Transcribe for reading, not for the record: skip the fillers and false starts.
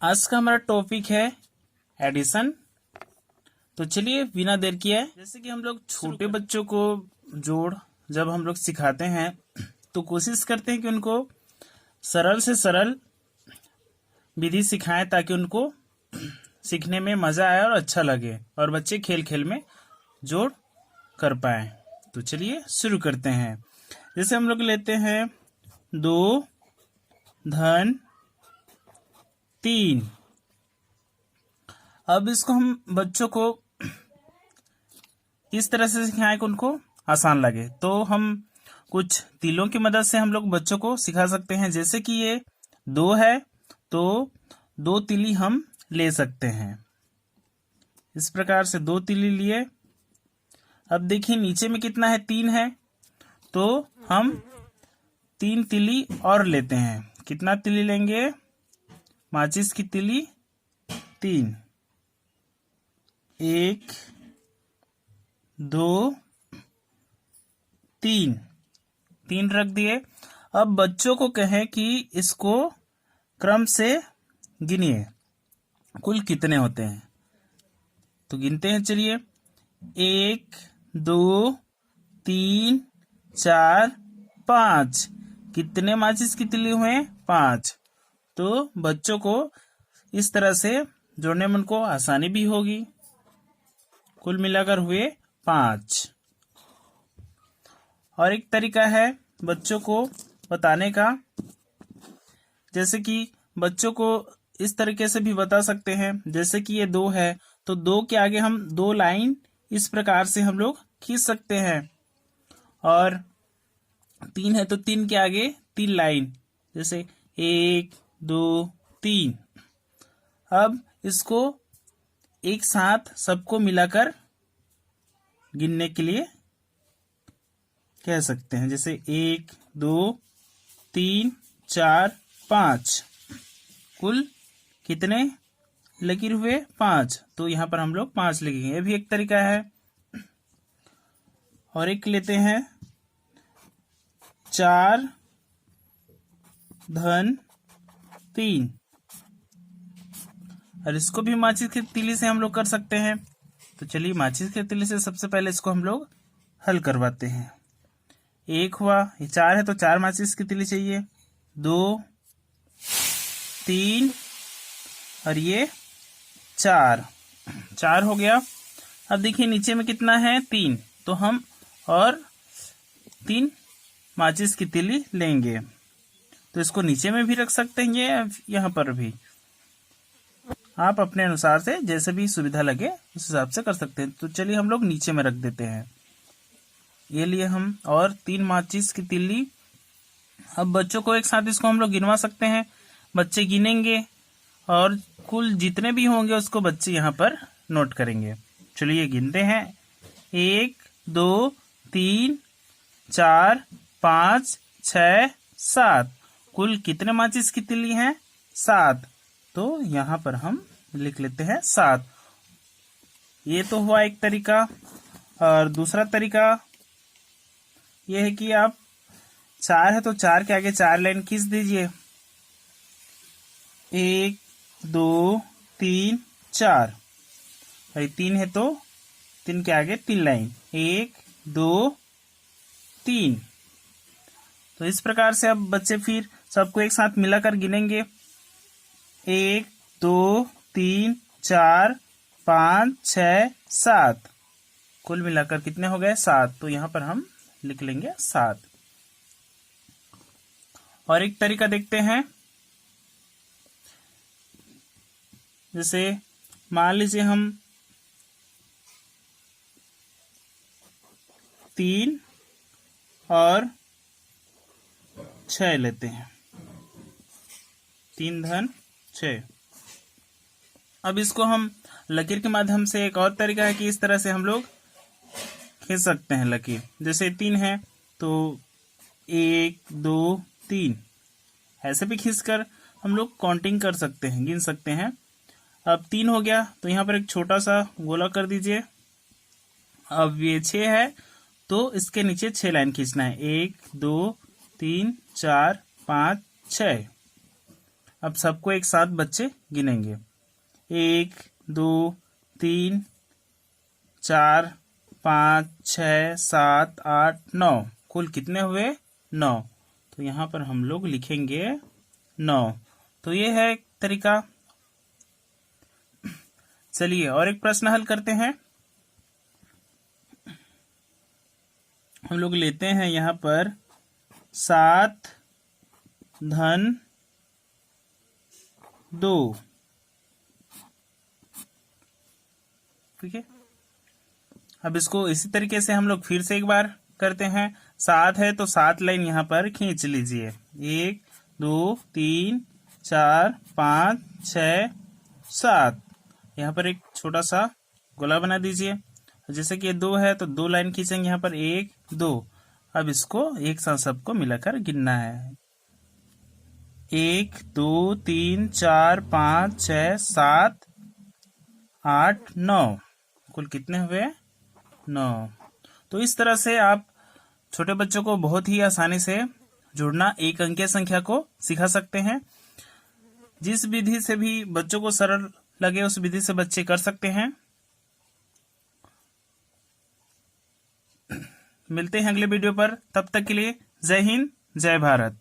आज का हमारा टॉपिक है एडिशन। तो चलिए बिना देर किए, जैसे कि हम लोग छोटे बच्चों को जोड़ जब हम लोग सिखाते हैं तो कोशिश करते हैं कि उनको सरल से सरल विधि सिखाएं ताकि उनको सीखने में मजा आए और अच्छा लगे और बच्चे खेल खेल में जोड़ कर पाए। तो चलिए शुरू करते हैं। जैसे हम लोग लेते हैं 2 धन 3। अब इसको हम बच्चों को इस तरह से सिखाएं कि उनको आसान लगे। तो हम कुछ तिलों की मदद से हम लोग बच्चों को सिखा सकते हैं। जैसे कि ये 2 है तो 2 तिली हम ले सकते हैं। इस प्रकार से 2 तिली लिए। अब देखिए नीचे में कितना है, 3 है, तो हम 3 तिली और लेते हैं। कितना तिली लेंगे? माचिस की तिली 3। 1 2 3 रख दिए। अब बच्चों को कहें कि इसको क्रम से गिनिए, कुल कितने होते हैं। तो गिनते हैं, चलिए। 1 2 3 4 5। कितने माचिस की तिली हुए? 5। तो बच्चों को इस तरह से जोड़ने में उनको आसानी भी होगी। कुल मिलाकर हुए 5। और एक तरीका है बच्चों को बताने का, जैसे कि बच्चों को इस तरीके से भी बता सकते हैं। जैसे कि ये 2 है तो 2 के आगे हम 2 लाइन इस प्रकार से हम लोग खींच सकते हैं। और 3 है तो 3 के आगे 3 लाइन, जैसे 1 2 3। अब इसको एक साथ सबको मिलाकर गिनने के लिए कह सकते हैं। जैसे 1 2 3 4 5। कुल कितने लकीर हुए? 5। तो यहां पर हम लोग 5 लिखेंगे। ये भी एक तरीका है। और एक लेते हैं 4 धन 3। और इसको भी माचिस की तीली से हम लोग कर सकते हैं। तो चलिए माचिस की तीली से सबसे पहले इसको हम लोग हल करवाते हैं। 1 हुआ, ये 4 है तो 4 माचिस की तीली चाहिए। 2 3 और ये 4 हो गया। अब देखिए नीचे में कितना है? 3। तो हम और 3 माचिस की तीली लेंगे। तो इसको नीचे में भी रख सकते हैं, यहाँ पर भी। आप अपने अनुसार से जैसे भी सुविधा लगे उस हिसाब से कर सकते हैं। तो चलिए हम लोग नीचे में रख देते हैं। ये लिए हम और 3 माचिस की तीली। अब बच्चों को एक साथ इसको हम लोग गिनवा सकते हैं। बच्चे गिनेंगे और कुल जितने भी होंगे उसको बच्चे यहाँ पर नोट करेंगे। चलिए गिनते हैं। 1 2 3 4 5 6 7। कुल कितने माचिस की तीली हैं? 7। तो यहाँ पर हम लिख लेते हैं 7। ये तो हुआ एक तरीका। और दूसरा तरीका ये है कि आप 4 है तो 4 के आगे 4 लाइन खींच दीजिए। 1 2 3 4। और 3 है तो 3 के आगे 3 लाइन, 1 2 3। तो इस प्रकार से अब बच्चे फिर सबको एक साथ मिलाकर गिनेंगे। 1 2 3 4 5 6 7। कुल मिलाकर कितने हो गए? 7। तो यहाँ पर हम लिख लेंगे 7। और एक तरीका देखते हैं। जैसे मान लीजिए हम 3 और 6 लेते हैं। 3 धन 6। अब इसको हम लकीर के माध्यम से, एक और तरीका है कि इस तरह से हम लोग खींच सकते हैं लकीर। जैसे 3 है तो 1 2 3 ऐसे भी खींचकर हम लोग काउंटिंग कर सकते हैं, गिन सकते हैं। अब 3 हो गया तो यहाँ पर एक छोटा सा गोला कर दीजिए। अब ये 6 है तो इसके नीचे 6 लाइन खींचना है। 1 2 3 4 5 6। अब सबको एक साथ बच्चे गिनेंगे। 1 2 3 4 5 6 7 8 9। कुल कितने हुए? 9। तो यहाँ पर हम लोग लिखेंगे 9। तो ये है एक तरीका। चलिए और एक प्रश्न हल करते हैं। हम लोग लेते हैं यहाँ पर 7 धन 2। ठीक है, अब इसको इसी तरीके से हम लोग फिर से एक बार करते हैं। 7 है तो 7 लाइन यहाँ पर खींच लीजिए। 1 2 3 4 5 6 7। यहाँ पर एक छोटा सा गोला बना दीजिए। जैसे कि ये 2 है तो 2 लाइन खींचेंगे यहाँ पर, 1 2। अब इसको एक साथ सबको मिलाकर गिनना है। 1 2 3 4 5 6 7 8 9। कुल कितने हुए? 9। तो इस तरह से आप छोटे बच्चों को बहुत ही आसानी से जुड़ना एक अंकीय संख्या को सिखा सकते हैं। जिस विधि से भी बच्चों को सरल लगे उस विधि से बच्चे कर सकते हैं। मिलते हैं अगले वीडियो पर, तब तक के लिए जय हिंद जय भारत।